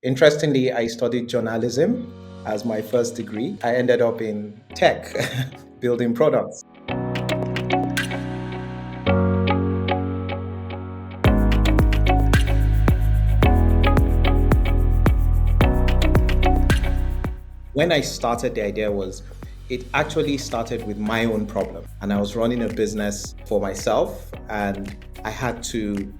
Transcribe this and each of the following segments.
Interestingly, I studied journalism as my first degree. I ended up in tech, building products. When I started, the idea was it actually started with my own problem. And I was running a business for myself, and I had to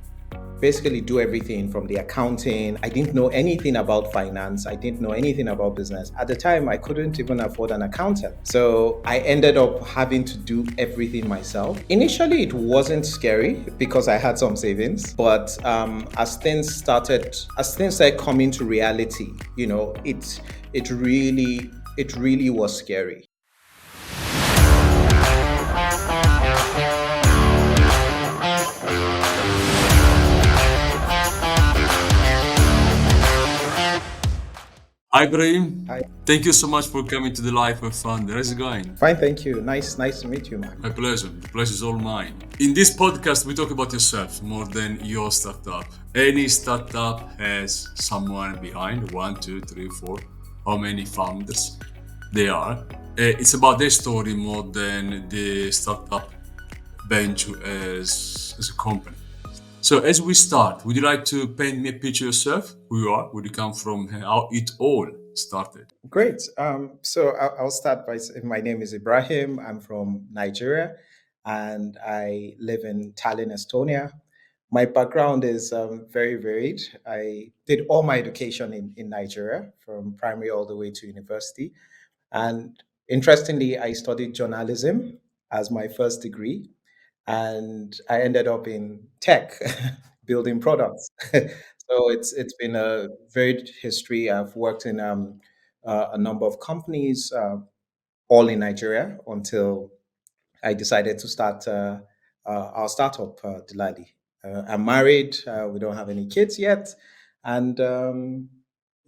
basically do everything from the accounting. I didn't know anything about finance. I didn't know anything about business. At the time, I couldn't even afford an accountant. So I ended up having to do everything myself. Initially, it wasn't scary because I had some savings, but as things started coming to reality, it really was scary. Hi, Ibrahim. I Thank you so much for coming to the Life of Founder. How's it going? Fine, thank you. Nice to meet you, Mark. My pleasure. The pleasure is all mine. In this podcast, we talk about yourself more than your startup. Any startup has someone behind, one, two, three, four, how many founders they are. It's about their story more than the startup venture as a company. So as we start, would you like to paint me a picture of yourself? Who you are? Where you come from? How it all started? Great. So I'll start by saying my name is Ibrahim. I'm from Nigeria, and I live in Tallinn, Estonia. My background is very varied. I did all my education in Nigeria, from primary all the way to university. And interestingly, I studied journalism as my first degree, and I ended up in tech, building products. So it's been a varied history. I've worked in a number of companies, all in Nigeria, until I decided to start our startup, Dillali. I'm married. We don't have any kids yet, and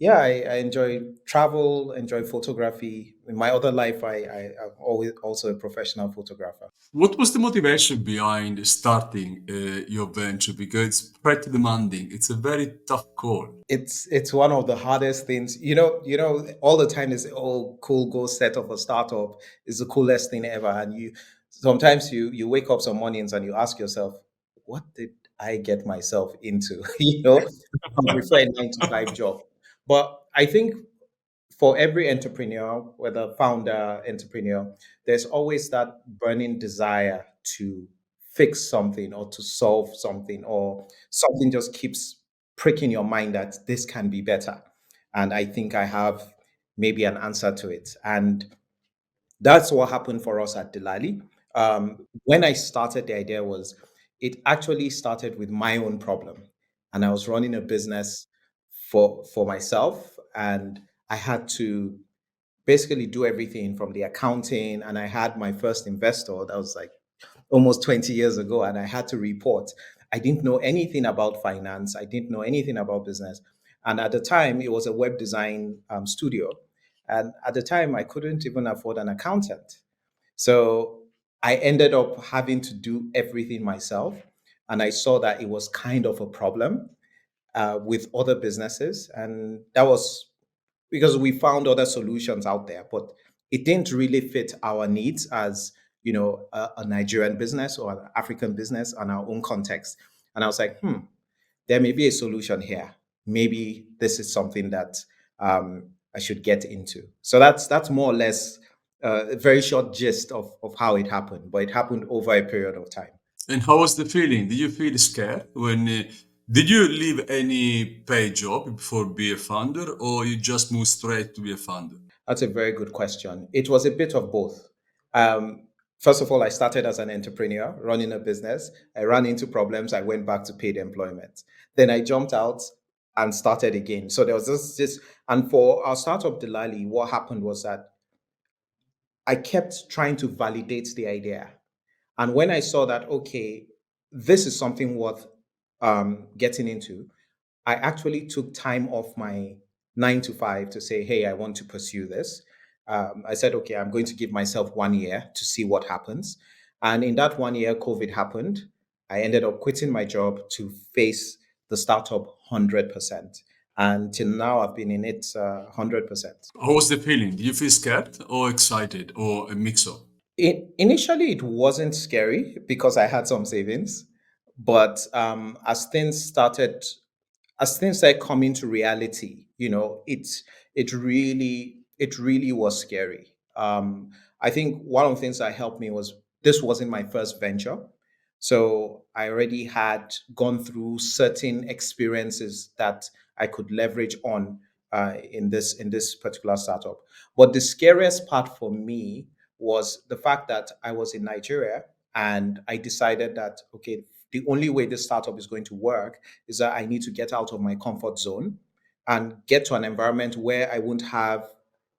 yeah, I enjoy travel, enjoy photography. In my other life, I'm always also a professional photographer. What was the motivation behind starting your venture? Because it's pretty demanding. It's a very tough call. It's one of the hardest things. All the time they say, "Oh, cool, go set up a startup is the coolest thing ever." And you sometimes you wake up some mornings and you ask yourself, "What did I get myself into?" I prefer a 9 to 5 job. But I think for every entrepreneur, whether founder, entrepreneur, there's always that burning desire to fix something or to solve something, or something just keeps pricking your mind that this can be better. And I think I have maybe an answer to it. And that's what happened for us at Delali. When I started, the idea was it actually started with my own problem, and I was running a business for myself, and I had to basically do everything from the accounting. And I had my first investor that was like almost 20 years ago, and I had to report. I didn't know anything about finance. I didn't know anything about business. And at the time, it was a web design studio. And at the time, I couldn't even afford an accountant. So I ended up having to do everything myself. And I saw that it was kind of a problem with other businesses. And that was because we found other solutions out there, but it didn't really fit our needs as a Nigerian business or an African business on our own context. And I was like, there may be a solution here. Maybe this is something that I should get into. So that's more or less a very short gist of how it happened, but it happened over a period of time. And how was the feeling? Did you feel scared when? Did you leave any paid job before be a founder, or you just moved straight to be a founder? That's a very good question. It was a bit of both. Um, First of all, I started as an entrepreneur running a business. I ran into problems. I went back to paid employment. Then I jumped out and started again. So there was this, and for our startup, Delali, what happened was that I kept trying to validate the idea. And when I saw that, okay, this is something worth getting into, I actually took time off my 9 to 5 to say, hey, I want to pursue this. I said, okay, I'm going to give myself 1 year to see what happens. And in that 1 year, COVID happened. I ended up quitting my job to face the startup 100%. and till now I've been in it 100%. How was the feeling? Do you feel scared or excited or a mix of? Initially, it wasn't scary because I had some savings, but as things started coming to reality, it really was scary. I think one of the things that helped me was this wasn't my first venture, so I already had gone through certain experiences that I could leverage on in this particular startup. But the scariest part for me was the fact that I was in Nigeria and I decided that okay, the only way this startup is going to work is that I need to get out of my comfort zone and get to an environment where I won't have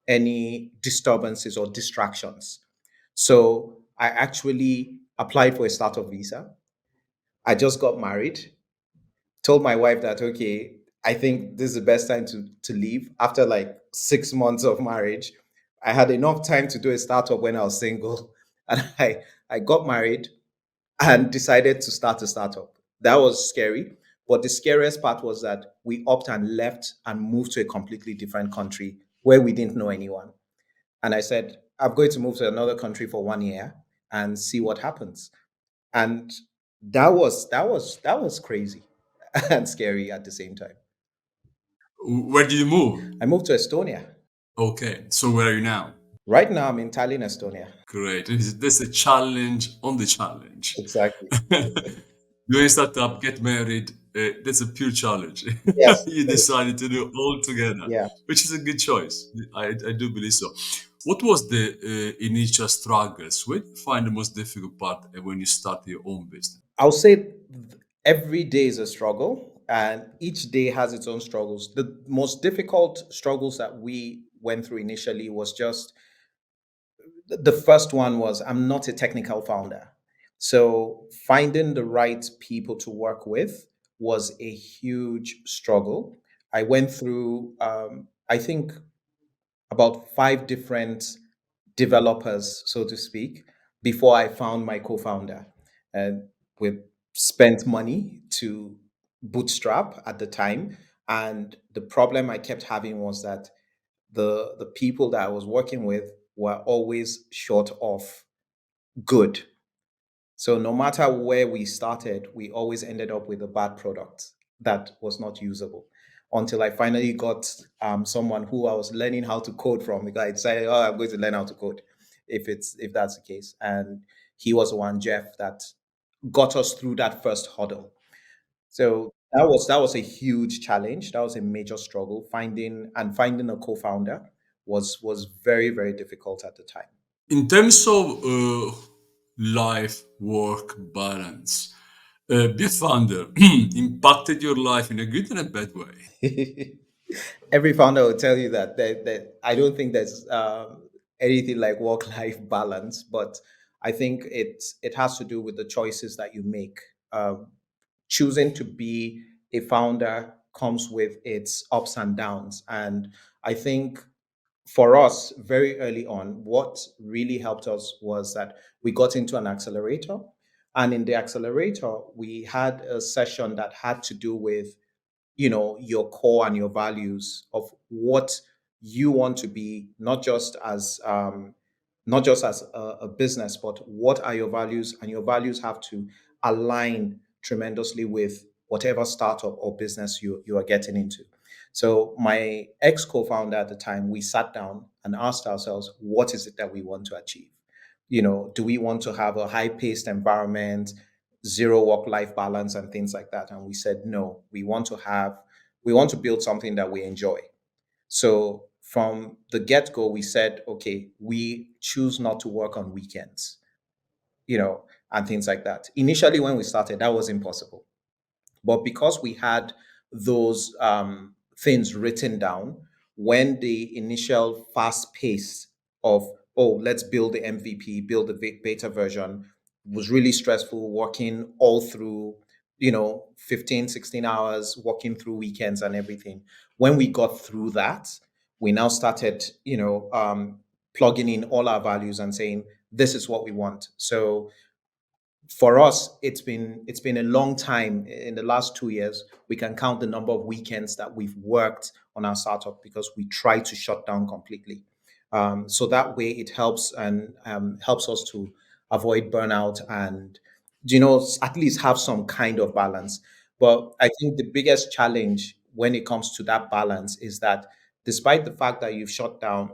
any disturbances or distractions. So I actually applied for a startup visa. I just got married, told my wife that, okay, I think this is the best time to leave after like 6 months of marriage. I had enough time to do a startup when I was single. And I got married and decided to start a startup. That was scary. But the scariest part was that we upped and left and moved to a completely different country where we didn't know anyone. And I said, I'm going to move to another country for 1 year and see what happens. And that was crazy and scary at the same time. Where did you move? I moved to Estonia. Okay, so where are you now? Right now I'm in Tallinn, Estonia. Great. This is a challenge on the challenge. Exactly. Doing startup, get married, that's a pure challenge. Yes. You decided to do all together, Yeah. which is a good choice. I do believe so. What was the initial struggles? Where do you find the most difficult part when you start your own business? I'll say every day is a struggle and each day has its own struggles. The most difficult struggles that we went through initially was just the first one was I'm not a technical founder. So finding the right people to work with was a huge struggle. I went through, I think, about five different developers, so to speak, before I found my co-founder. And we spent money to bootstrap at the time. And the problem I kept having was that the people that I was working with were always short of good. So no matter where we started, we always ended up with a bad product that was not usable. Until I finally got someone who I was learning how to code from, because I decided, oh, I'm going to learn how to code, if that's the case. And he was the one, Jeff, that got us through that first hurdle. So that was a huge challenge. That was a major struggle. Finding a co-founder was very, very difficult at the time. In terms of life work balance, be founder impacted your life in a good and a bad way. Every founder will tell you that I don't think there's anything like work-life balance, but I think it has to do with the choices that you make. Um, Choosing to be a founder comes with its ups and downs, and I think for us very early on, what really helped us was that we got into an accelerator, and in the accelerator we had a session that had to do with your core and your values of what you want to be, not just as a business, but what are your values, and your values have to align tremendously with whatever startup or business you are getting into. So my ex co-founder at the time, we sat down and asked ourselves, what is it that we want to achieve? Do we want to have a high-paced environment, zero work-life balance, and things like that? And we said, no, we want to build something that we enjoy. So from the get-go, we said, okay, we choose not to work on weekends, and things like that. Initially, when we started, that was impossible. But because we had those things written down, when the initial fast pace of, oh, let's build the MVP, build the beta version was really stressful, working all through, 15, 16 hours, working through weekends and everything. When we got through that, we now started, plugging in all our values and saying, this is what we want. So for us, it's been a long time. In the last 2 years, we can count the number of weekends that we've worked on our startup because we try to shut down completely. So that way, it helps and helps us to avoid burnout and at least have some kind of balance. But I think the biggest challenge when it comes to that balance is that despite the fact that you've shut down,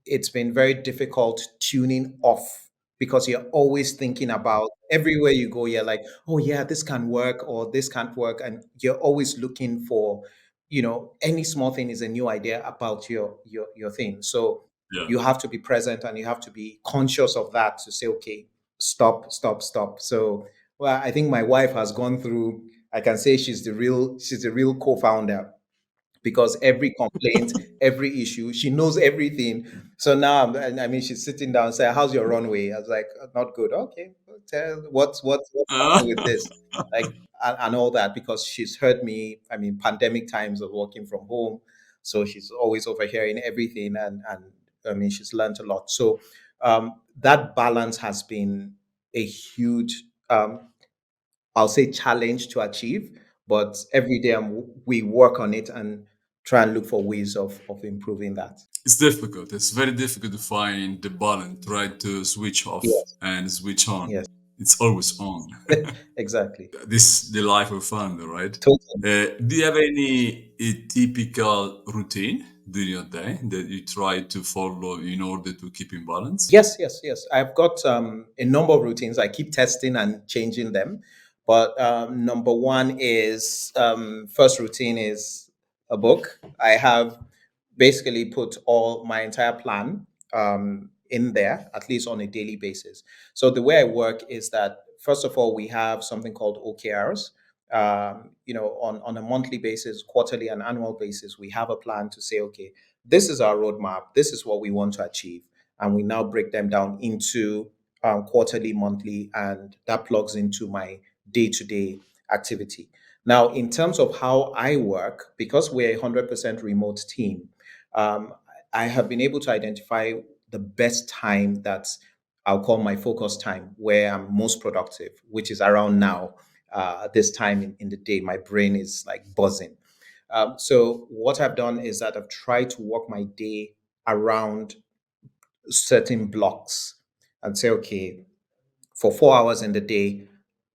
it's been very difficult tuning off because you're always thinking about everywhere you go. You're like, oh yeah, this can work or this can't work, and you're always looking for, any small thing is a new idea about your thing. So Yeah. you have to be present and you have to be conscious of that to say, okay, stop, stop, stop. So, well, I think my wife has gone through. I can say she's the real co-founder because every complaint, every issue, she knows everything. So now, I mean, she's sitting down and saying, "How's your runway?" I was like, "Not good." Okay, tell what's happening with this, like, and all that, because she's heard me. I mean, pandemic times of working from home, so she's always overhearing everything, and I mean, she's learned a lot. So that balance has been a huge I'll say challenge to achieve, but every day we work on it and try and look for ways of improving that. It's difficult. It's very difficult to find the balance, right? To switch off Yes, and switch on. yes, It's always on. exactly. This the life of founder, right? Totally. Do you have any typical routine during your day that you try to follow in order to keep in balance? Yes, yes, yes. I've got a number of routines. I keep testing and changing them. But number one is first routine is a book. I have basically put all my entire plan in there, at least on a daily basis. So the way I work is that first of all, we have something called OKRs. On a monthly basis, quarterly and annual basis, we have a plan to say, okay, this is our roadmap. This is what we want to achieve, and we now break them down into quarterly, monthly, and that plugs into my day-to-day activity. Now, in terms of how I work, because we're a 100% remote team, um, I have been able to identify the best time that I'll call my focus time, where I'm most productive, which is around now. This time in the day, my brain is like buzzing. So what I've done is that I've tried to work my day around certain blocks and say, okay, for 4 hours in the day,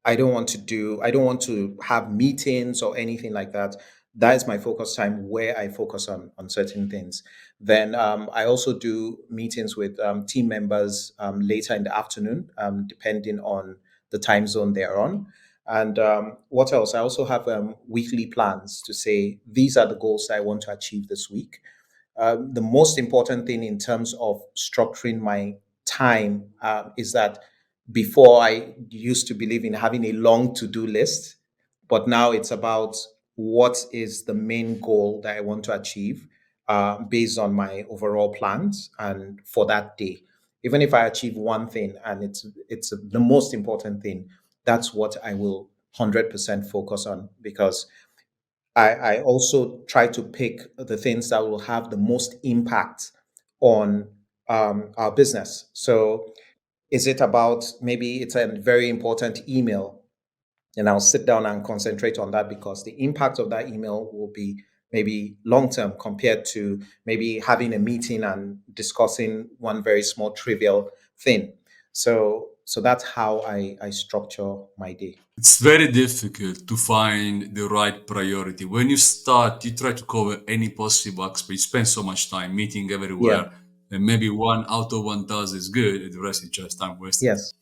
I don't want to have meetings or anything like that. That is my focus time where I focus on certain things. Then I also do meetings with team members later in the afternoon, depending on the time zone they're on. And what else? I also have weekly plans to say these are the goals that I want to achieve this week. The most important thing in terms of structuring my time is that before I used to believe in having a long to do list, but now it's about what is the main goal that I want to achieve based on my overall plans and for that day. Even if I achieve one thing and it's the most important thing, that's what I will 100% focus on because I also try to pick the things that will have the most impact on our business. So, is it about maybe it's a very important email, and I'll sit down and concentrate on that because the impact of that email will be maybe long term compared to maybe having a meeting and discussing one very small trivial thing. So that's how I structure my day. It's very difficult to find the right priority. When you start, you try to cover any possible aspect. You spend so much time meeting Yeah. everywhere, and maybe one out of 1,000 is good, and the rest is just time wasted. Yes.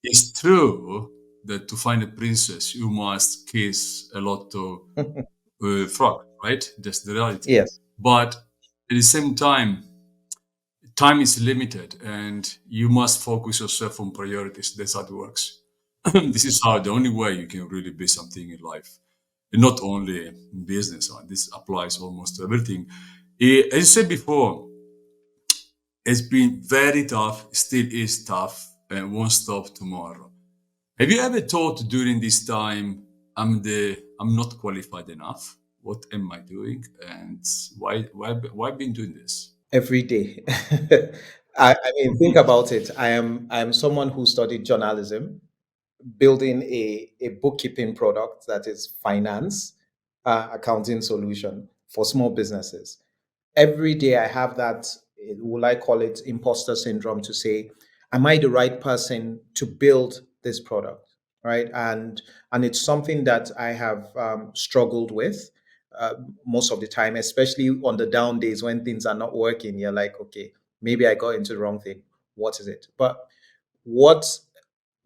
It's true that to find a princess, you must kiss a lot of frog, right? That's the reality. Yes. But at the same time, time is limited, and you must focus yourself on priorities. That's how it works. This is how the only way you can really be something in life, and not only in business. This applies almost to everything. As you said before, it's been very tough, still is tough, and won't stop tomorrow. Have you ever thought during this time, I'm not qualified enough? What am I doing, and why been doing this? Every day. I mean, think about it. I am someone who studied journalism. building a bookkeeping product that is finance accounting solution for small businesses. Every day I have that, will I call it imposter syndrome, to say, am I the right person to build this product? Right. And it's something that I have struggled with uh, most of the time, especially on the down days when things are not working. You're like, okay, maybe I got into the wrong thing. What is it? But what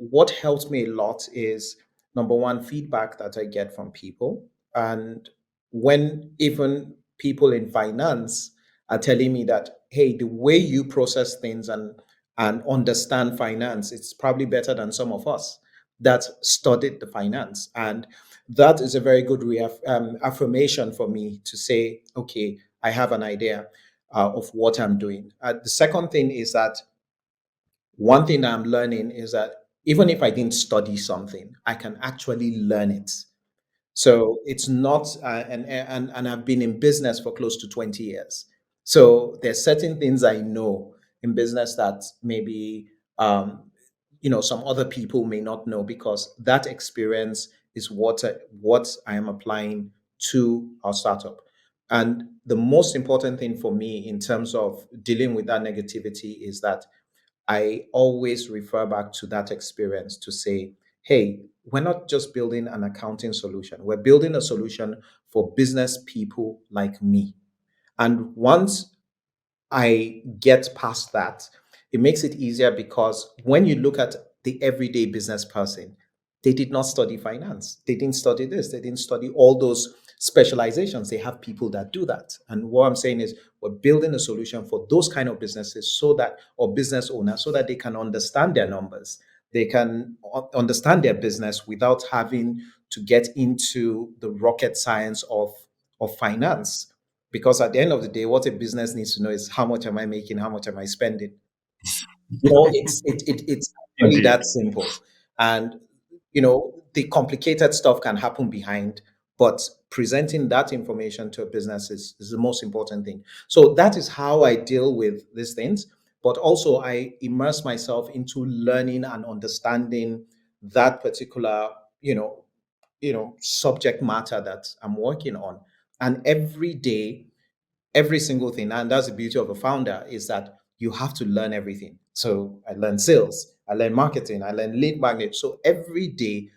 what helps me a lot is, number one, feedback that I get from people. And when even people in finance are telling me that, hey, the way you process things and understand finance, it's probably better than some of us that studied the finance. And that is a very good affirmation for me to say, okay, I have an idea of what I'm doing. The second thing is that one thing I'm learning is that even if I didn't study something, I can actually learn it. So it's not, and I've been in business for close to 20 years. So there's certain things I know in business that maybe, some other people may not know, because that experience is what I am applying to our startup. And the most important thing for me in terms of dealing with that negativity is that I always refer back to that experience to say, hey, we're not just building an accounting solution, we're building a solution for business people like me. And once I get past that, it makes it easier, because when you look at the everyday business person, they did not study finance. They didn't study this. They didn't study all those specializations. They have people that do that. And what I'm saying is, we're building a solution for those kind of businesses, so that, or business owners, so that they can understand their numbers. They can understand their business without having to get into the rocket science of finance, because at the end of the day, what a business needs to know is, how much am I making, how much am I spending. It's actually Indeed. that simple. And the complicated stuff can happen behind, but presenting that information to a business is the most important thing. So that is how I deal with these things. But also, I immerse myself into learning and understanding that particular you know subject matter that I'm working on. And every day, every single thing. And that's the beauty of a founder, is that you have to learn everything. So I learn sales, I learn marketing, I learn lead magnet. So every day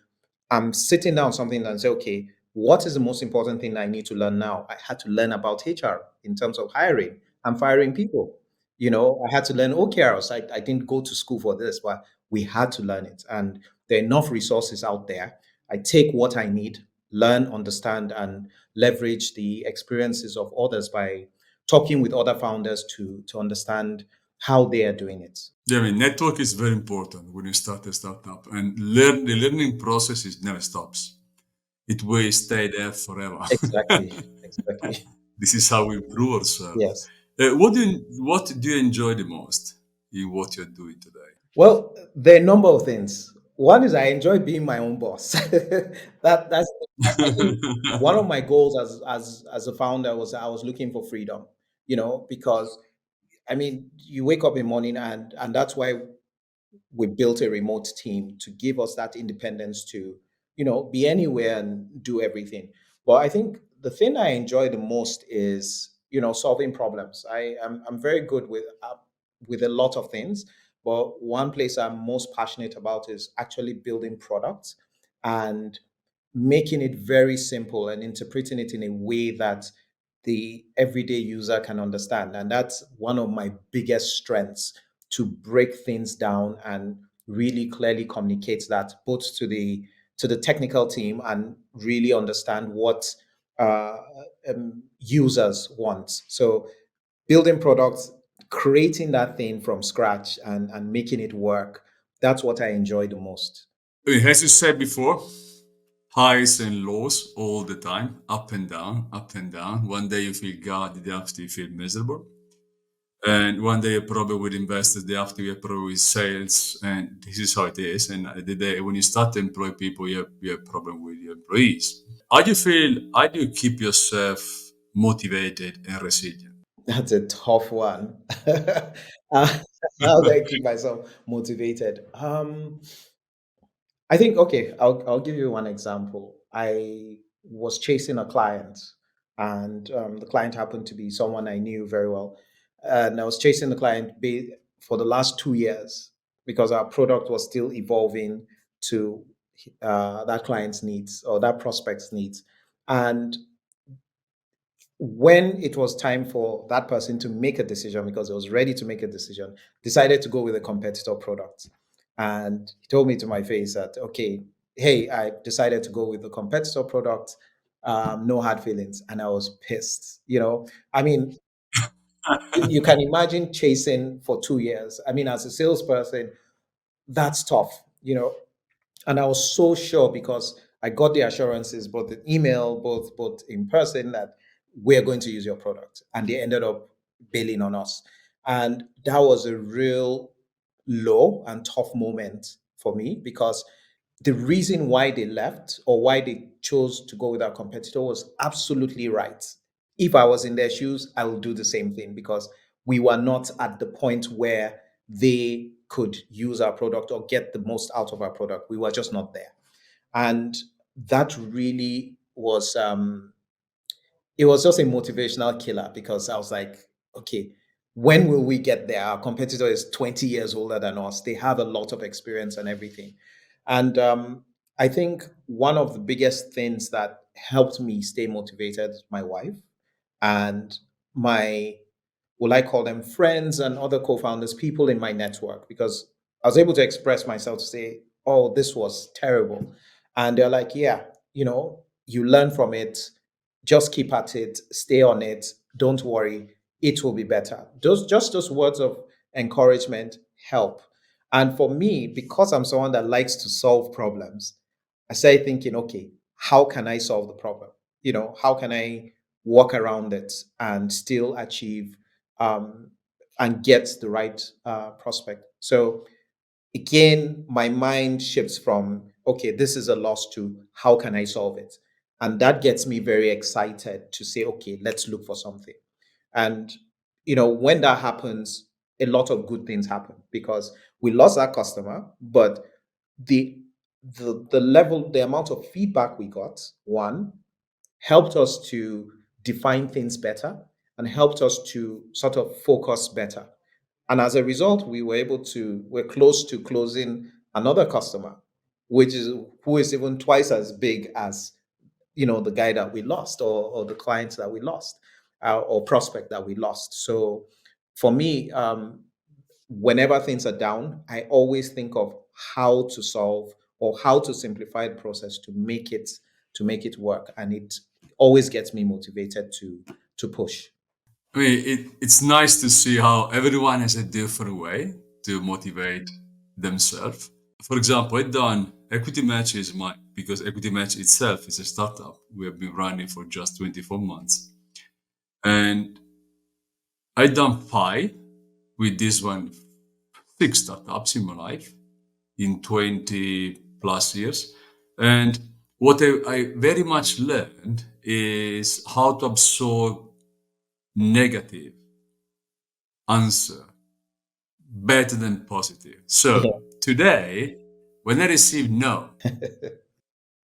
I'm sitting down something and say, okay, what is the most important thing I need to learn now? I had to learn about HR in terms of hiring and firing people. I had to learn OKRs. I didn't go to school for this, but we had to learn it. And there are enough resources out there. I take what I need, learn, understand, and leverage the experiences of others by talking with other founders to understand how they are doing it. Yeah, I mean, network is very important when you start a startup, and the learning process is never stops. It will stay there forever. Exactly. Exactly. This is how we improve ourselves. Yes. What do you enjoy the most in what you're doing today? Well, there are a number of things. One is I enjoy being my own boss. That's I think one of my goals as a founder was, I was looking for freedom, because I mean, you wake up in the morning, and that's why we built a remote team, to give us that independence to, be anywhere and do everything. But I think the thing I enjoy the most is, solving problems. I'm very good with a lot of things, but one place I'm most passionate about is actually building products and making it very simple and interpreting it in a way that the everyday user can understand. And that's one of my biggest strengths, to break things down and really clearly communicate that, both to the technical team, and really understand what uh, users want. So building products, creating that thing from scratch, and making it work, that's what I enjoy the most. As you said before, highs and lows all the time, up and down, up and down. One day you feel God, the day after you feel miserable. And one day you're probably with investors, the after you're probably with sales, and this is how it is. And the day when you start to employ people, you have problem with your employees. How do you keep yourself motivated and resilient? That's a tough one. How do I keep myself motivated? I think okay, I'll give you one example. I was chasing a client, and the client happened to be someone I knew very well, and I was chasing the client for the last 2 years because our product was still evolving to that client's needs or that prospect's needs, and when it was time for that person to make a decision because it was ready to make a decision, decided to go with a competitor product. And he told me to my face that, okay, hey, I decided to go with the competitor product, no hard feelings. And I was pissed. I mean, you can imagine chasing for 2 years. I mean, as a salesperson, that's tough, and I was so sure because I got the assurances, both in email, both in person, that we're going to use your product. And they ended up bailing on us. And that was a real low and tough moment for me because the reason why they left or why they chose to go with our competitor was absolutely right. If I was in their shoes, I would do the same thing because we were not at the point where they could use our product or get the most out of our product. We were just not there. And that really was it was just a motivational killer because I was like, okay, when will we get there? Our competitor is 20 years older than us. They have a lot of experience and everything. And I think one of the biggest things that helped me stay motivated is my wife and my, will I call them friends and other co founders, people in my network, because I was able to express myself to say, oh, this was terrible. And they're like, yeah, you learn from it, just keep at it, stay on it, don't worry, it will be better. Those words of encouragement help. And for me, because I'm someone that likes to solve problems, I started thinking, okay, how can I solve the problem? How can I walk around it and still achieve um, and get the right prospect? So again, my mind shifts from, okay, this is a loss to how can I solve it? And that gets me very excited to say, okay, let's look for something. And, when that happens, a lot of good things happen because we lost that customer, but the the level, the amount of feedback we got, one, helped us to define things better and helped us to sort of focus better. And as a result, we're close to closing another customer, who is even twice as big as, the guy that we lost or the clients that we lost or prospect that we lost. So for me, whenever things are down, I always think of how to solve or how to simplify the process to make it work. And it always gets me motivated to push. I mean, it's nice to see how everyone has a different way to motivate themselves. For example, I done Equity Match is my because Equity Match itself is a startup. We have been running for just 24 months, and I done five with this one, six startups in my life in 20 plus years, and what I very much learned is how to absorb negative answer better than positive. Yeah. So today, when I receive no,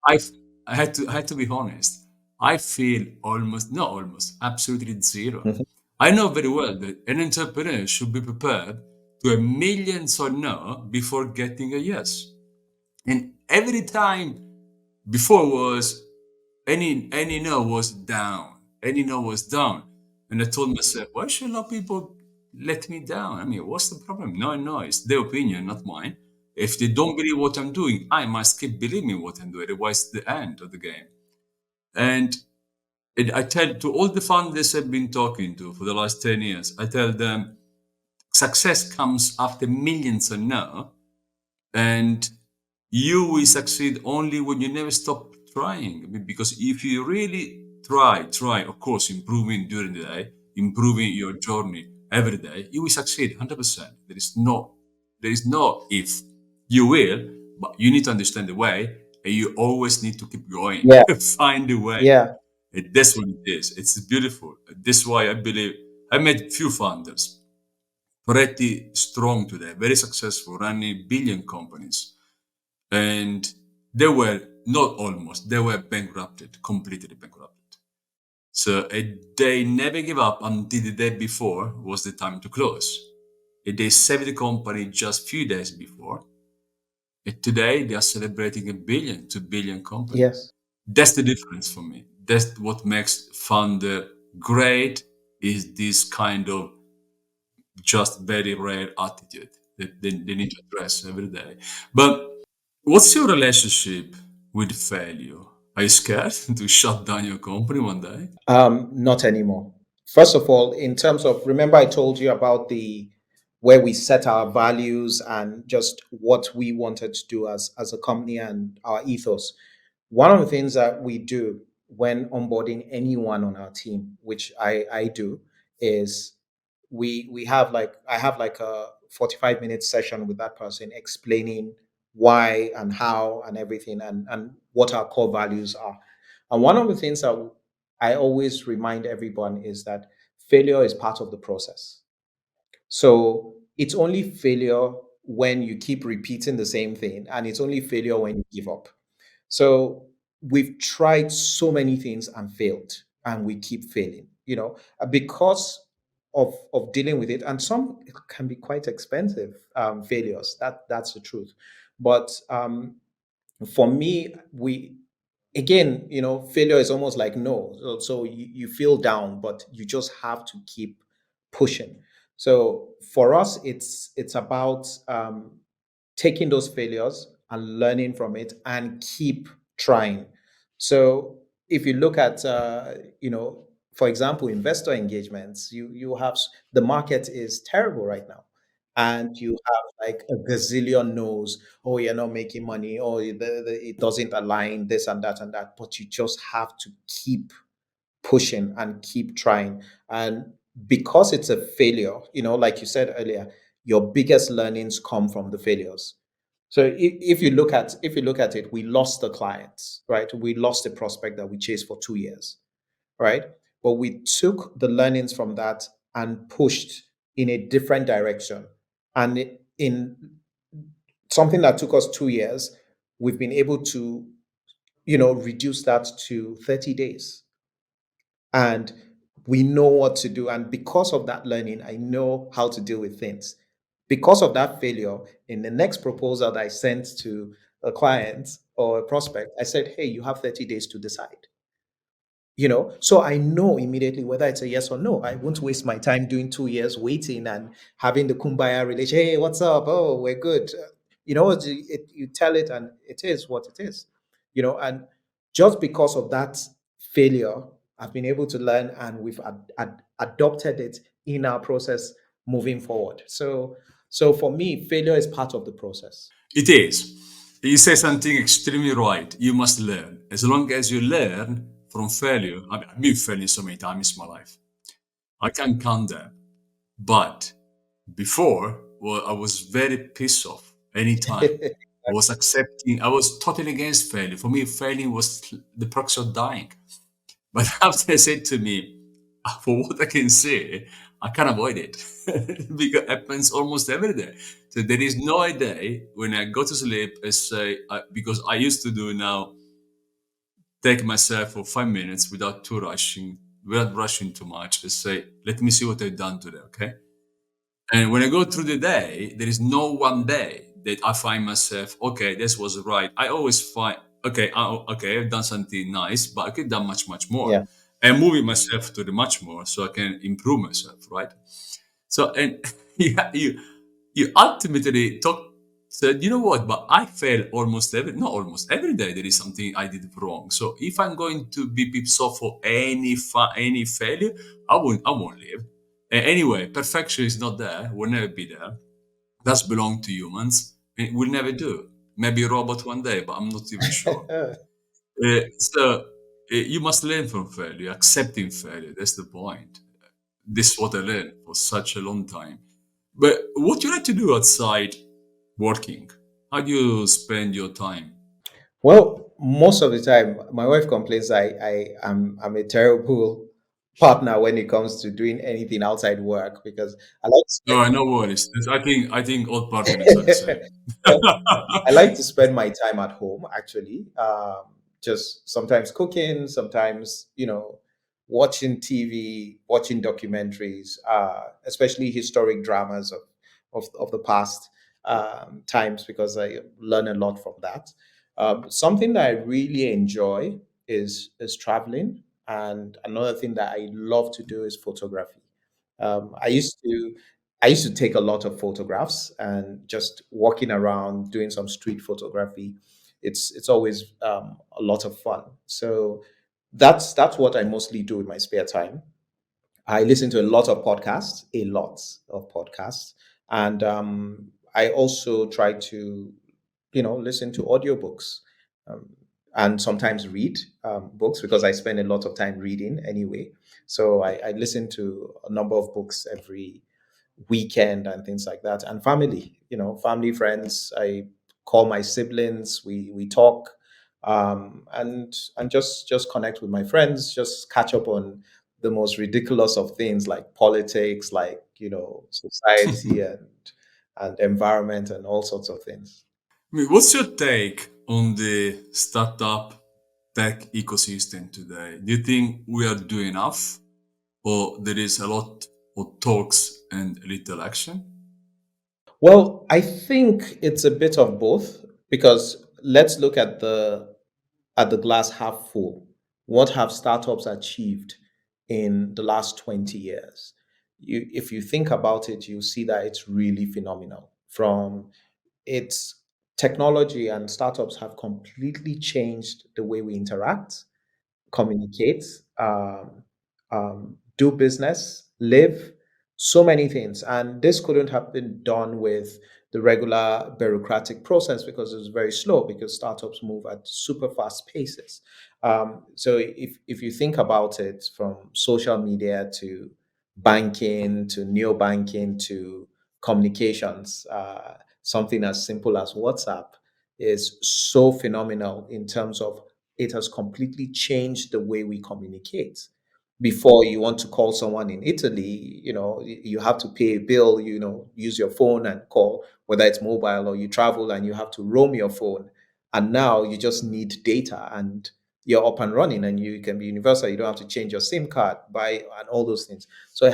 I f- I had to be honest. I feel almost not almost absolutely zero. I know very well that an entrepreneur should be prepared to a millions or no before getting a yes. And every time before was any no was down. Any no was down. And I told myself, why should a lot of people let me down? I mean, what's the problem? No, it's their opinion, not mine. If they don't believe what I'm doing, I must keep believing what I'm doing. Otherwise, it's the end of the game. And I tell to all the founders I've been talking to for the last 10 years, I tell them success comes after millions of no. And you will succeed only when you never stop trying. I mean, because if you really try, of course, improving during the day, improving your journey every day, you will succeed 100%. There is no if. You will, but you need to understand the way, and you always need to keep going. Yeah. Find the way. Yeah. And that's what it is. It's beautiful. This is why I believe I met few founders pretty strong today, very successful, running billion companies. and they were not almost, they were bankrupted, completely bankrupted. So they never give up until the day before was the time to close. They saved the company just few days before. And today they are celebrating a billion, 2 billion company. Yes. That's the difference for me. That's what makes founder great is this kind of just very rare attitude that they need to address every day. But what's your relationship with failure? Are you scared to shut down your company one day? Not anymore. First of all, in terms of, remember I told you about the where we set our values and just what we wanted to do as a company and our ethos. One of the things that we do when onboarding anyone on our team, which I do, is we have like I have like a 45-minute session with that person explaining why and how and everything and what our core values are. And one of the things that I always remind everyone is that failure is part of the process. So it's only failure when you keep repeating the same thing, and it's only failure when you give up. So we've tried so many things and failed, and we keep failing, because of dealing with it. And some can be quite expensive failures. That's the truth. But for me, we again, failure is almost like no. So you feel down, but you just have to keep pushing. So for us, it's about taking those failures and learning from it and keep trying. So if you look at, for example, investor engagements, you have the market is terrible right now, and you have like a gazillion no's. Oh, you're not making money. Oh, it doesn't align. This and that and that. But you just have to keep pushing and keep trying. And because it's a failure, like you said earlier, your biggest learnings come from the failures. So if you look at it, we lost the clients, right? We lost the prospect that we chased for 2 years, right? But we took the learnings from that and pushed in a different direction. And in something that took us 2 years, we've been able to, reduce that to 30 days. And we know what to do. And because of that learning, I know how to deal with things. Because of that failure, in the next proposal that I sent to a client or a prospect, I said, hey, you have 30 days to decide. So I know immediately whether it's a yes or no. I won't waste my time doing 2 years waiting and having the kumbaya relation. Hey, what's up? Oh, we're good. You tell it and it is what it is. And just because of that failure, I've been able to learn, and we've adopted it in our process moving forward. So for me, failure is part of the process. It is. You say something extremely right. You must learn. As long as you learn from failure, I've been failing so many times in my life. I can count them. But before, well, I was very pissed off anytime. I was totally against failure. For me, failing was the proxy of dying. But after they said to me, for what I can say, I can't avoid it because it happens almost every day. So there is no day when I go to sleep and say, because I used to do now, take myself for 5 minutes without rushing too much, and say, let me see what I've done today, okay? And when I go through the day, there is no one day that I find myself, okay, this was right. I always find, okay, okay, I've done something nice, but I could have done much, much more. Yeah. And moving myself to the much more so I can improve myself, right? So, and yeah, you ultimately said, you know what, but I fail not almost every day. There is something I did wrong. So if I'm going to be pissed off for any failure, I won't live. Anyway, perfection is not there. Will never be there. That's belong to humans. It will never do. Maybe a robot one day, but I'm not even sure. So you must learn from failure, accepting failure. That's the point. This is what I learned for such a long time. But what you like to do outside working? How do you spend your time? Well, most of the time, my wife complains I'm a terrible partner when it comes to doing anything outside work because I like to No, no worries. I think all partners are the spend same. I like to spend my time at home, actually. Just sometimes cooking, sometimes, watching TV, watching documentaries, especially historic dramas of the past times, because I learn a lot from that. Something that I really enjoy is traveling. And another thing that I love to do is photography. Um, I used to I used to take a lot of photographs and just walking around doing some street photography. It's always a lot of fun. So that's what I mostly do in my spare time. I listen to a lot of podcasts, a lot of podcasts, and I also try to, listen to audiobooks, um, and sometimes read books because I spend a lot of time reading anyway. So I listen to a number of books every weekend and things like that, and family, family, friends. I call my siblings, we talk, and just connect with my friends, just catch up on the most ridiculous of things like politics, like, society, and environment, and all sorts of things. I mean, what's your take on the startup tech ecosystem today? Do you think we are doing enough, or there is a lot of talks and little action? Well, I think it's a bit of both, because let's look at the glass half full. What have startups achieved in the last 20 years? If you think about it, you see that it's really phenomenal. From its technology, and startups have completely changed the way we interact, communicate, do business, live, so many things. And this couldn't have been done with the regular bureaucratic process, because it's very slow, because startups move at super fast paces. So if you think about it, from social media to banking to neobanking to communications, something as simple as WhatsApp is so phenomenal in terms of it has completely changed the way we communicate. Before, you want to call someone in Italy, you have to pay a bill, use your phone and call, whether it's mobile, or you travel and you have to roam your phone. And now you just need data, and you're up and running, and you can be universal. You don't have to change your SIM card, buy, and all those things. So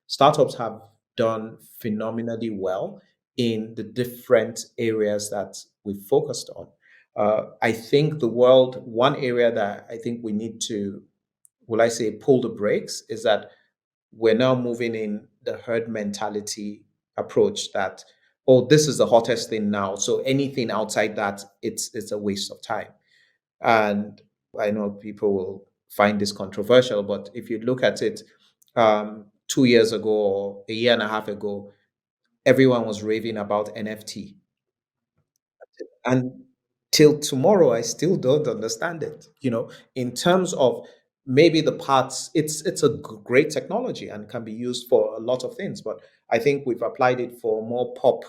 startups have done phenomenally well in the different areas that we focused on. I think one area that I think we need to, will I say, pull the brakes, is that we're now moving in the herd mentality approach that, oh, this is the hottest thing now. So anything outside that, it's a waste of time. And I know people will find this controversial, but if you look at it, 2 years ago or a year and a half ago, everyone was raving about NFT. And till tomorrow, I still don't understand it. In terms of maybe the parts, it's a great technology and can be used for a lot of things. But I think we've applied it for more pop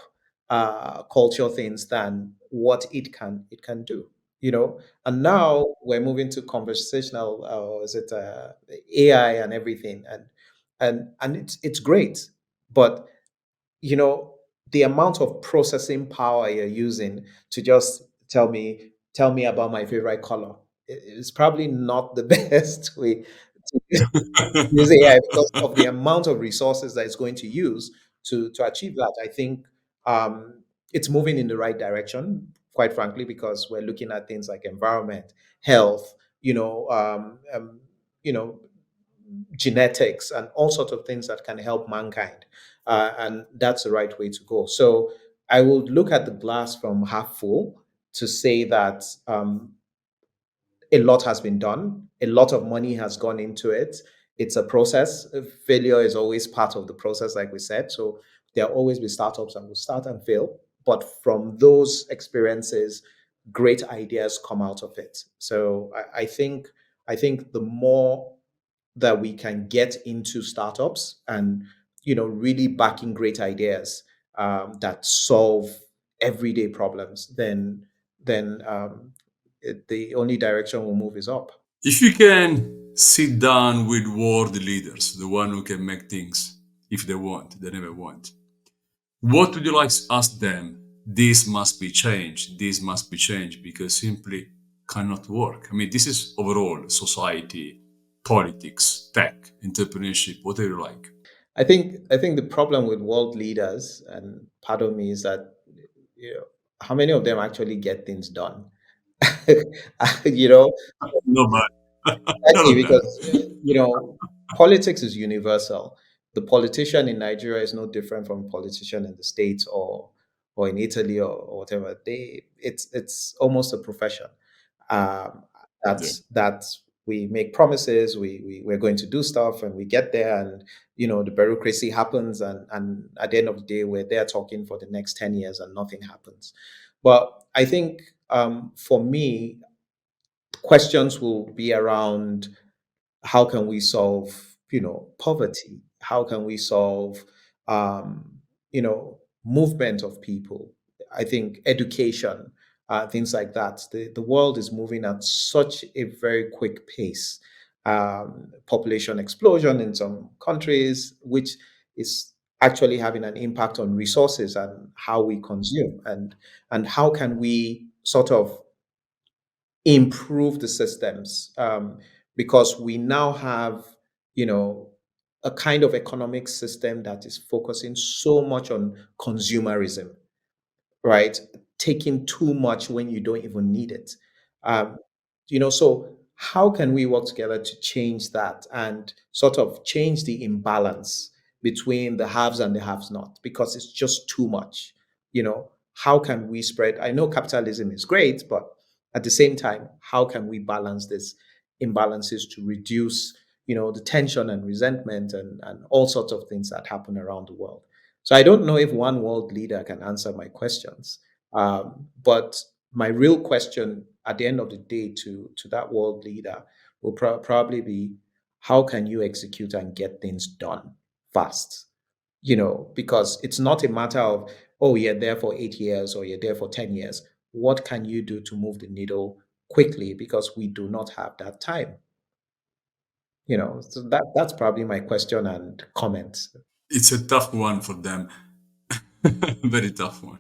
culture things than what it can do. And now we're moving to conversational, is it AI and everything, and it's great, but you know the amount of processing power you're using to just tell me about my favorite color is probably not the best way to use AI, because of the amount of resources that it's going to use to achieve that. I think it's moving in the right direction, quite frankly, because we're looking at things like environment, health, you know genetics, and all sorts of things that can help mankind. And that's the right way to go. So I would look at the glass from half full to say that a lot has been done, a lot of money has gone into it. It's a process. Failure is always part of the process, like we said. So there'll always be startups that will start and fail. But from those experiences, great ideas come out of it. So I think the more that we can get into startups, and really backing great ideas that solve everyday problems, then the only direction we'll move is up. If you can Sit down with world leaders, the one who can make things if they want, they never want. What would you like to ask them? This must be changed. This must be changed because simply cannot work. I mean, this is overall society, politics, tech, entrepreneurship, whatever you like. I think the problem with world leaders, and pardon me, is that how many of them actually get things done? you know, No, but none Exactly, of them. because politics is universal. The politician in Nigeria is no different from a politician in the States or in Italy or whatever. It's almost a profession. Um, Yeah. that's we make promises, we're going to do stuff, and we get there, and the bureaucracy happens, and at the end of the day, we're there talking for the next 10 years, and nothing happens. But I think for me, questions will be around how can we solve poverty, how can we solve um, movement of people. I think education, things like that. The world is moving at such a very quick pace. Population explosion in some countries, which is actually having an impact on resources and how we consume, and how can we sort of improve the systems, because we now have you know a kind of economic system that is focusing so much on consumerism, right? Taking too much when you don't even need it. Um, so how can we work together to change that and sort of change the imbalance between the haves and the haves not? Because it's just too much. How can we spread? I know capitalism is great, but at the same time, how can we balance these imbalances to reduce, the tension and resentment and all sorts of things that happen around the world? So I don't know if one world leader can answer my questions. But my real question at the end of the day to that world leader will probably be, how can you execute and get things done fast? Because it's not a matter of, oh, you're there for 8 years or you're there for 10 years. What can you do to move the needle quickly? Because we do not have that time. So that's probably my question and comment. It's a tough one for them. Very tough one.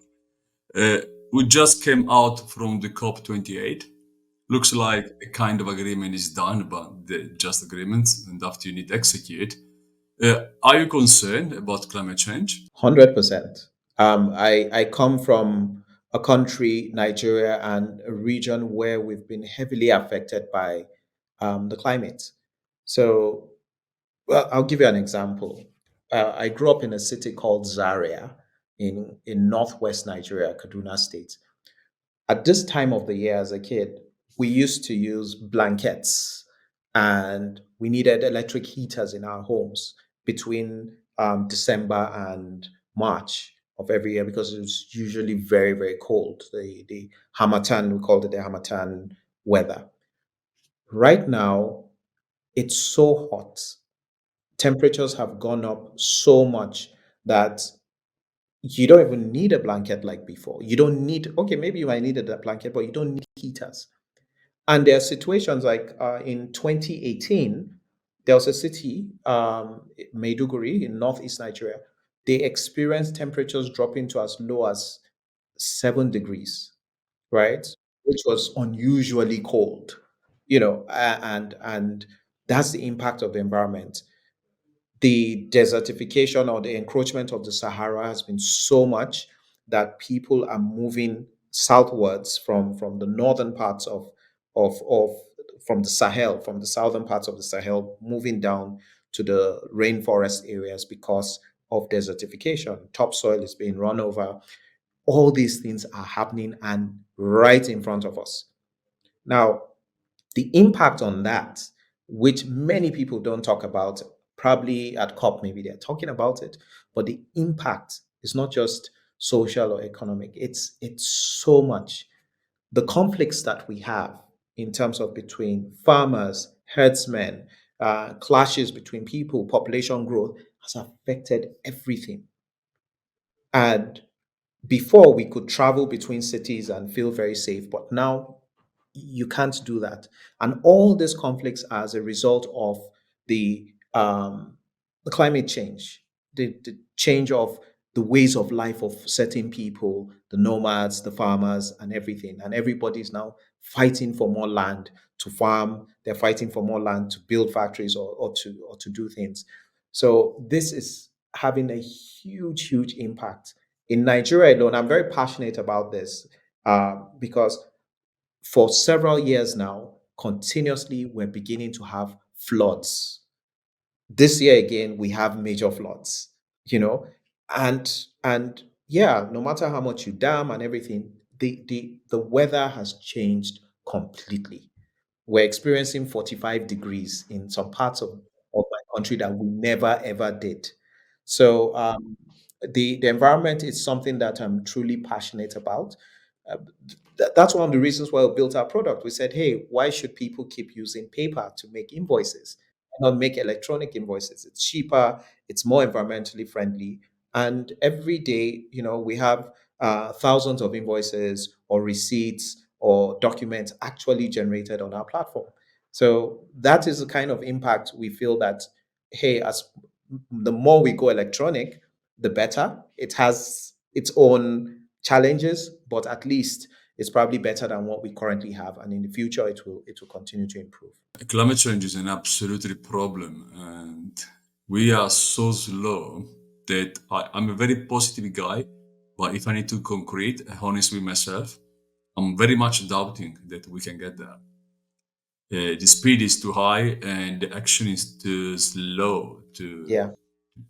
Uh, we just came out from the COP28. Looks like a kind of agreement is done, but just agreements, and after you need to execute. Are you concerned about climate change? 100%. I come from a country, Nigeria, and a region where we've been heavily affected by the climate. So, well, I'll give you an example. I grew up in a city called Zaria in northwest Nigeria, Kaduna State. At this time of the year as a kid, we used to use blankets, and we needed electric heaters in our homes between December and March of every year, because it was usually very, very cold. The Hamatan, we called it the Hamatan weather. Right now, it's so hot. Temperatures have gone up so much that you don't even need a blanket like before. You don't need, okay, maybe you might need a blanket, but you don't need heaters. And there are situations like in 2018, there was a city, Maiduguri in northeast Nigeria. They experienced temperatures dropping to as low as 7 degrees, right? Which was unusually cold, and that's the impact of the environment. The desertification or the encroachment of the Sahara has been so much that people are moving southwards from the northern parts of from the Sahel, from the southern parts of the Sahel, moving down to the rainforest areas because of desertification. Topsoil is being run over. All these things are happening and right in front of us. Now, the impact on that, which many people don't talk about, probably at COP, maybe they're talking about it, but the impact is not just social or economic, it's so much. The conflicts that we have in terms of between farmers, herdsmen, clashes between people, population growth has affected everything. And before we could travel between cities and feel very safe, but now You can't do that. And all these conflicts are as a result of the climate change, the change of the ways of life of certain people, the nomads, the farmers, and everything. And everybody's now fighting for more land to farm. They're fighting for more land to build factories or to do things. So this is having a huge, huge impact in Nigeria alone. I'm very passionate about this because for several years now, continuously, we're beginning to have floods. This year again, we have major floods, you know, and yeah, no matter how much you dam and everything, the weather has changed completely. We're experiencing 45 degrees in some parts of my country that we never ever did. So the environment is something that I'm truly passionate about. Uh, that's one of the reasons why we built our product. We said, hey, why should people keep using paper to make invoices? Why not make electronic invoices? It's cheaper, it's more environmentally friendly. And every day, we have thousands of invoices or receipts or documents actually generated on our platform. So that is the kind of impact we feel that, hey, as the more we go electronic, the better. It has its own challenges, but at least it's probably better than what we currently have. And in the future, it will continue to improve. Climate change is an absolutely problem, and we are so slow that I'm a very positive guy. But if I need to concrete, honest with myself, I'm very much doubting that we can get there. The speed is too high and the action is too slow Yeah.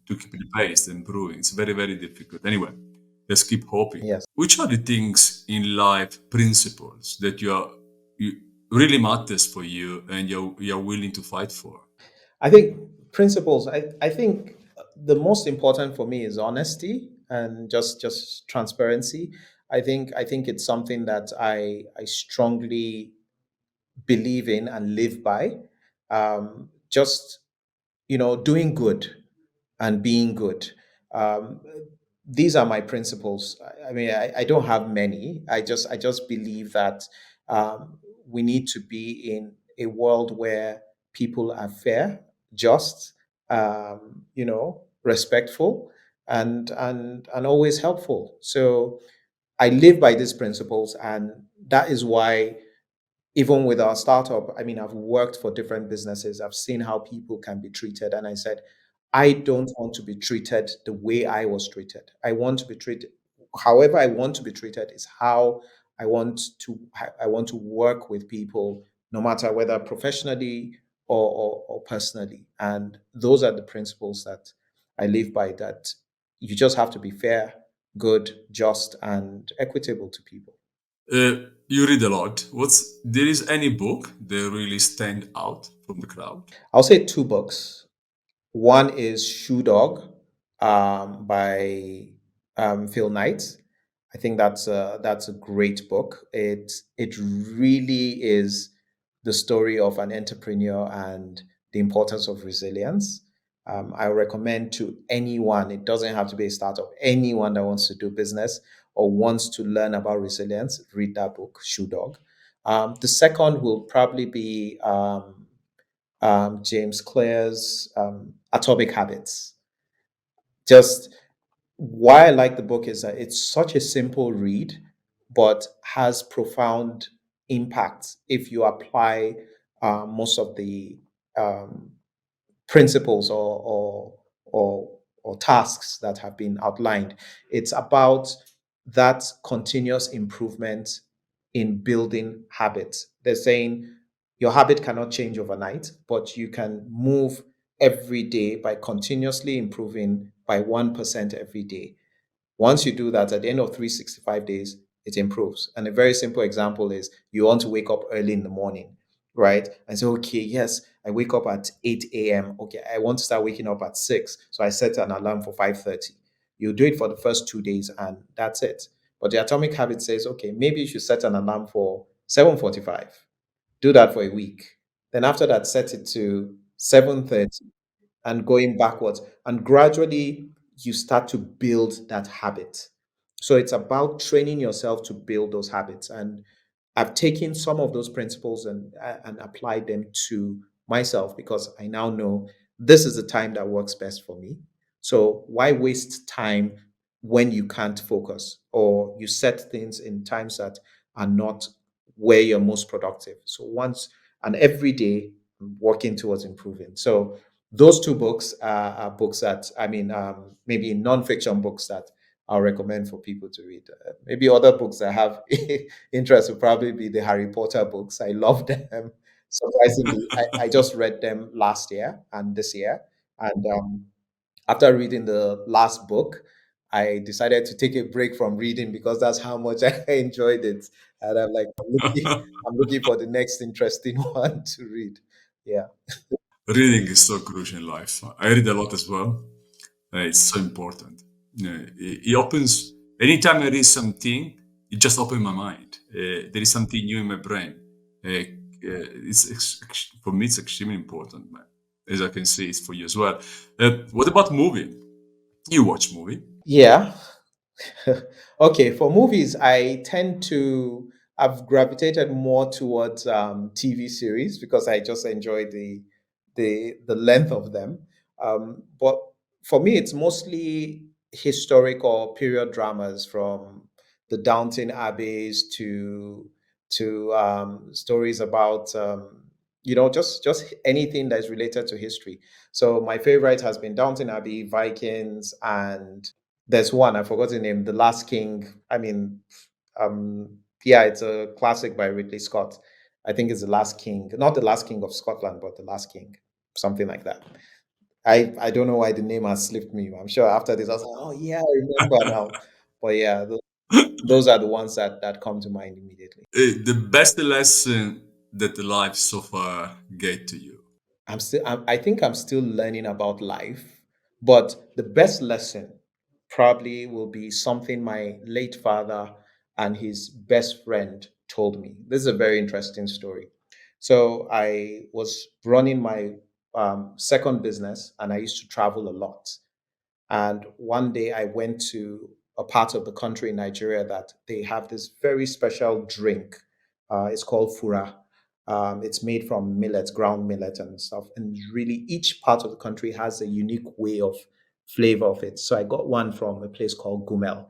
to keep the pace and improving. It's very, very difficult. Anyway, let's keep hoping. Yes. Which are the things in life, principles that you really matters for you and you're willing to fight for? I think principles, I think the most important for me is honesty and just transparency. I think it's something that I strongly believe in and live by. Just doing good and being good. Um, these are my principles. I mean, I don't have many. I just believe that we need to be in a world where people are fair, just, respectful, and always helpful. So I live by these principles, and that is why even with our startup, I mean, I've worked for different businesses. I've seen how people can be treated. And I said, I don't want to be treated the way I was treated. I want to be treated, however, I want to be treated is how I want to work with people, no matter whether professionally or personally. And those are the principles that I live by, that you just have to be fair, good, just, and equitable to people. You read a lot. There is any book that really stand out from the crowd? I'll say two books. One is Shoe Dog by Phil Knight. I think that's a great book. It really is the story of an entrepreneur and the importance of resilience. I recommend to anyone. It doesn't have to be a startup. Anyone that wants to do business or wants to learn about resilience, read that book, Shoe Dog. The second will probably be James Clear's Atomic Habits. Just why I like the book is that it's such a simple read, but has profound impact if you apply most of the um, principles or tasks that have been outlined. It's about that continuous improvement in building habits. They're saying your habit cannot change overnight, but you can move every day by continuously improving by 1% every day. Once you do that, at the end of 365 days, it improves. And a very simple example is you want to wake up early in the morning, right? And say, okay, yes, I wake up at 8 a.m. Okay, I want to start waking up at 6. So I set an alarm for 5:30. You do it for the first 2 days and that's it. But the atomic habit says, okay, maybe you should set an alarm for 7:45. Do that for a week. Then after that, set it to 7:30 and going backwards. And gradually, you start to build that habit. So it's about training yourself to build those habits. And I've taken some of those principles and applied them to myself because I now know this is the time that works best for me. So why waste time when you can't focus or you set things in times that are not where you're most productive? So once and every day, I'm working towards improving. So those two books are books that maybe nonfiction books that I'll recommend for people to read. Maybe other books that have interest would probably be the Harry Potter books. I love them. Surprisingly, I just read them last year and this year. And after reading the last book, I decided to take a break from reading because that's how much I enjoyed it. And I'm like, I'm looking for the next interesting one to read. Yeah. Reading is so crucial in life. I read a lot as well. It's so important. It opens, anytime I read something, it just opens my mind. There is something new in my brain. For me, it's extremely important, man. As I can see, it's for you as well. What about movie? You watch movie? Yeah. Okay, for movies, I've gravitated more towards TV series because I just enjoy the length of them. But for me, it's mostly historic or period dramas from the Downton Abbeys to stories about just anything that's related to history. So my favorite has been Downton Abbey, Vikings, and there's one I forgot the name, The Last King. Yeah, it's a classic by Ridley Scott. I think it's The Last King, not The Last King of Scotland, but The Last King, something like that. I don't know why the name has slipped me. I'm sure after this I was like, oh yeah, I remember now. But yeah, those are the ones that come to mind immediately. The best lesson that life so far gave to you. I think I'm still learning about life, but the best lesson probably will be something my late father and his best friend told me. This is a very interesting story. So I was running my second business and I used to travel a lot. And one day I went to a part of the country in Nigeria that they have this very special drink. It's called fura. It's made from millet, ground millet, and stuff. And really, each part of the country has a unique way of flavor of it. So I got one from a place called Gumel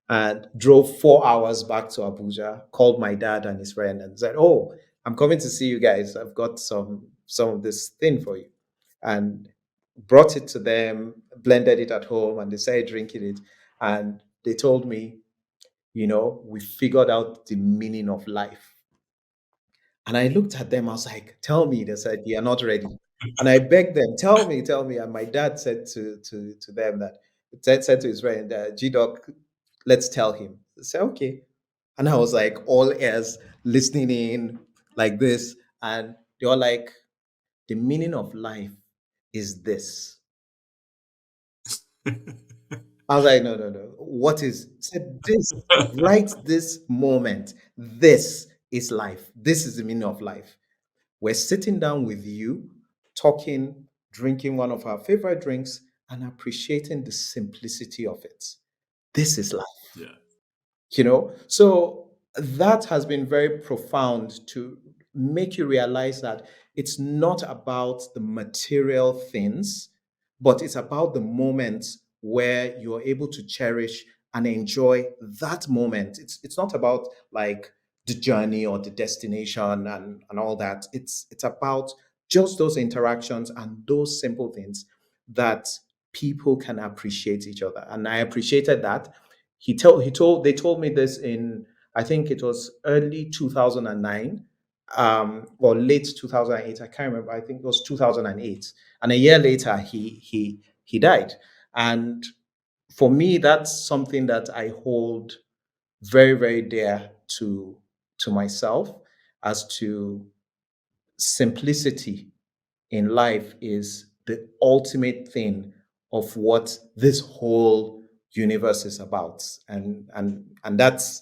and drove 4 hours back to Abuja, called my dad and his friend and said, oh, I'm coming to see you guys. I've got some of this thing for you. And brought it to them, blended it at home, and they started drinking it. And they told me, we figured out the meaning of life. And I looked at them, I was like, tell me. They said, you're not ready. And I begged them, tell me, tell me. And my dad said to them that, said to his friend, G Doc, let's tell him. I said, okay. And I was like, all ears listening in like this. And they were like, the meaning of life is this. I was like, no, no, no. What is said this right this moment? This is life. This is the meaning of life. We're sitting down with you, talking, drinking one of our favorite drinks, and appreciating the simplicity of it. This is life. Yeah. So that has been very profound to make you realize that it's not about the material things, but it's about the moments where you're able to cherish and enjoy that moment. It's not about like the journey or the destination and all that. It's about just those interactions and those simple things that people can appreciate each other. And I appreciated that. They told me this in, I think it was early 2009, or late 2008. I can't remember. I think it was 2008. And a year later he died. And for me, that's something that I hold very, very dear to myself, as to simplicity in life is the ultimate thing of what this whole universe is about. And that's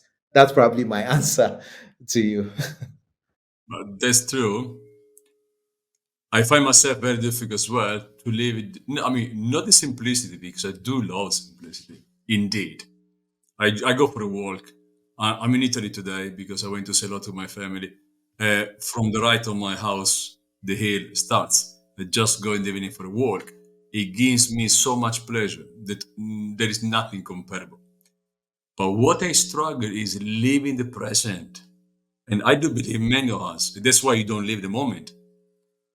probably my answer to you. But that's true. I find myself very difficult as well to live it. I mean, not the simplicity because I do love simplicity. Indeed, I go for a walk. I'm in Italy today because I went to say hello to my family. From the right of my house, the hill starts. I just go in the evening for a walk. It gives me so much pleasure that there is nothing comparable. But what I struggle is living the present. And I do believe many of us, that's why you don't live the moment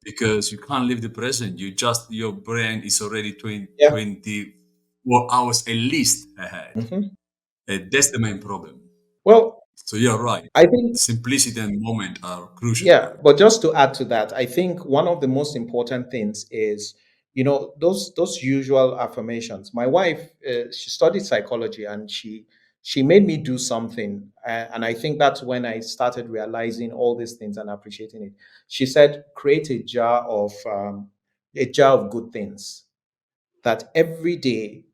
because you can't live the present. Your brain is already Yeah. 24 hours at least ahead. Mhm. That's the main problem. Well, So you're right. I think, Simplicity and moment are crucial. yeah, but just to add to that, I think one of the most important things is, those usual affirmations. My wife, she studied psychology, and she made me do something, and I think that's when I started realizing all these things and appreciating it. She said, create a jar of good things, that every day,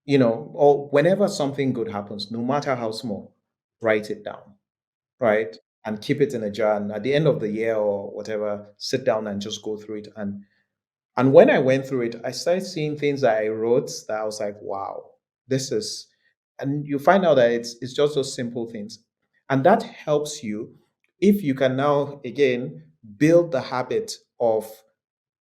or whenever something good happens, no matter how small, write it down, right? And keep it in a jar. And at the end of the year or whatever, sit down and just go through it. And when I went through it, I started seeing things that I wrote that I was like, wow, this is, and you find out that it's just those simple things. And that helps you if you can now again build the habit of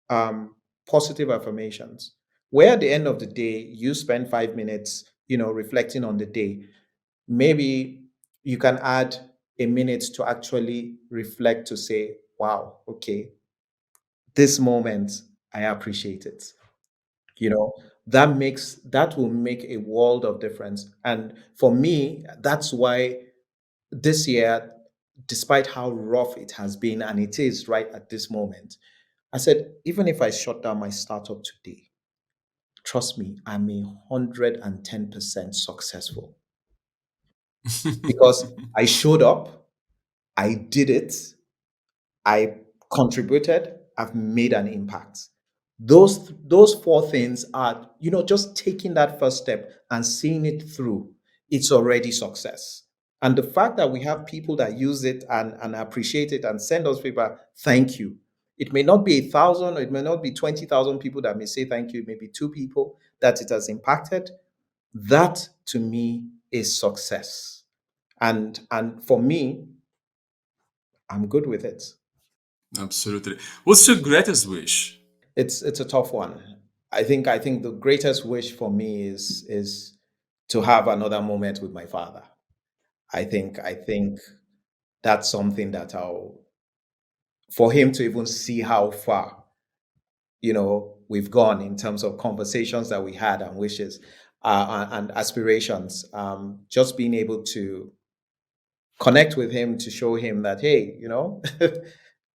um, positive affirmations, where at the end of the day you spend 5 minutes, reflecting on the day. Maybe you can add a minute to actually reflect, to say, wow, okay, this moment, I appreciate it. You know, that will make a world of difference. And for me, that's why this year, despite how rough it has been, and it is right at this moment, I said, even if I shut down my startup today, trust me, I'm 110% successful, because I showed up, I did it, I contributed, I've made an impact. Those four things are, just taking that first step and seeing it through. It's already success. And the fact that we have people that use it and appreciate it and send us paper, thank you. It may not be 1,000, or it may not be 20,000 people that may say thank you, maybe two people that it has impacted. That to me is success. And for me, I'm good with it. Absolutely. What's your greatest wish? It's a tough one. I think the greatest wish for me is to have another moment with my father. I think that's something that I'll for him to even see how far, we've gone in terms of conversations that we had and wishes, and aspirations. Just being able to connect with him, to show him that, hey,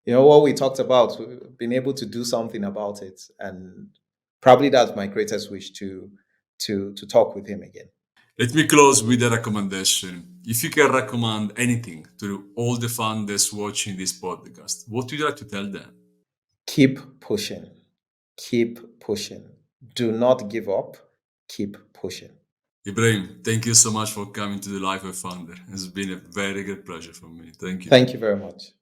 what we talked about, we've been able to do something about it. And probably that's my greatest wish, to talk with him again. Let me close with a recommendation. If you can recommend anything to all the founders watching this podcast, what would you like to tell them? Keep pushing. Keep pushing. Do not give up. Keep pushing. Ibrahim, thank you so much for coming to the Life of Founder. It's been a very good pleasure for me. Thank you. Thank you very much.